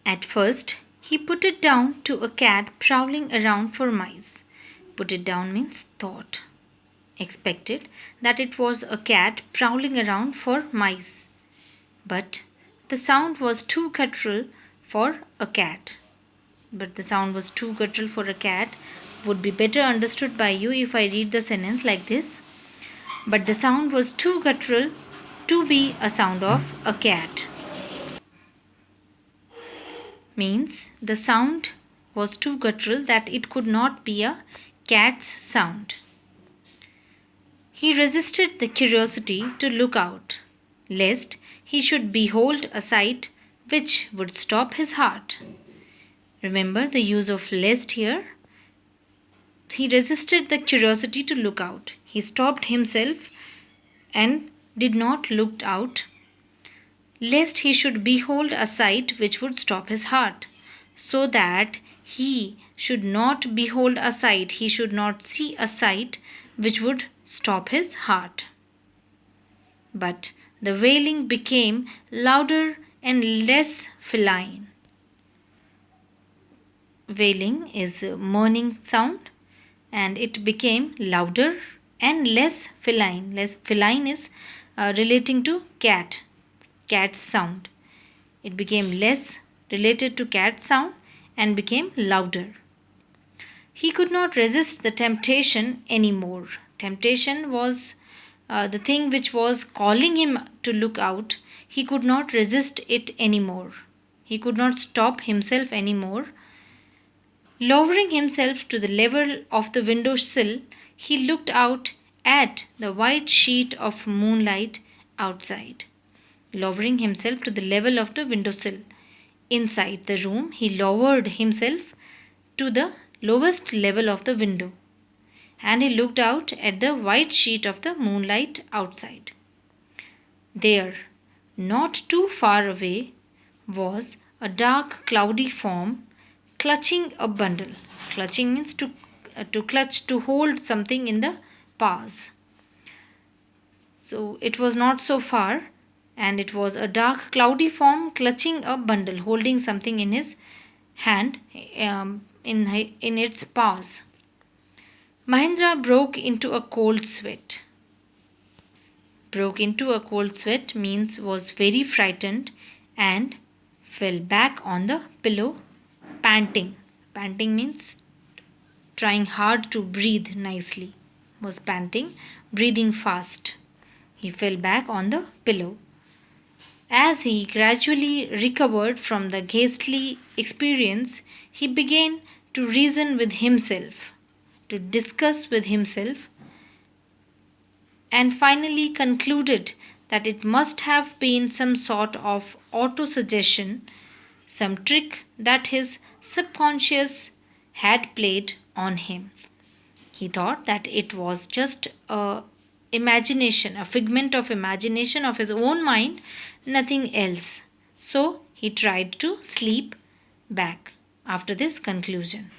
At first, he put it down to a cat prowling around for mice. Put it down means thought. Expected that it was a cat prowling around for mice. But the sound was too guttural for a cat. But the sound was too guttural for a cat would be better understood by you if I read the sentence like this. But the sound was too guttural to be a sound of a cat. Means the sound was too guttural that it could not be a cat's sound. He resisted the curiosity to look out, lest he should behold a sight which would stop his heart. Remember the use of lest here. He resisted the curiosity to look out. He stopped himself and did not look out, lest he should behold a sight which would stop his heart. So that he should not behold a sight, he should not see a sight which would stop his heart. But the wailing became louder and less feline. Wailing is a mourning sound and it became louder and less feline. Less feline is relating to cat's sound. It became less related to cat sound and became louder. He could not resist the temptation anymore. Temptation was the thing which was calling him to look out. He could not resist it anymore. He could not stop himself anymore. Lowering himself to the level of the window sill, he looked out at the white sheet of moonlight outside. Lowering himself to the level of the window sill. Inside the room, he lowered himself to the lowest level of the window, and he looked out at the white sheet of the moonlight outside. There, not too far away, was a dark, cloudy form clutching a bundle. Clutching means to clutch, to hold something in the paws. So it was not so far, and it was a dark, cloudy form clutching a bundle, holding something in his hand, in its paws. Mahendra broke into a cold sweat. Broke into a cold sweat means was very frightened and fell back on the pillow, panting. Panting means trying hard to breathe nicely. Was panting, breathing fast. He fell back on the pillow. As he gradually recovered from the ghastly experience, he began to reason with himself, to discuss with himself, and finally concluded that it must have been some sort of auto-suggestion, some trick that his subconscious had played on him. He thought that it was just a figment of imagination of his own mind, nothing else. So he tried to sleep back after this conclusion.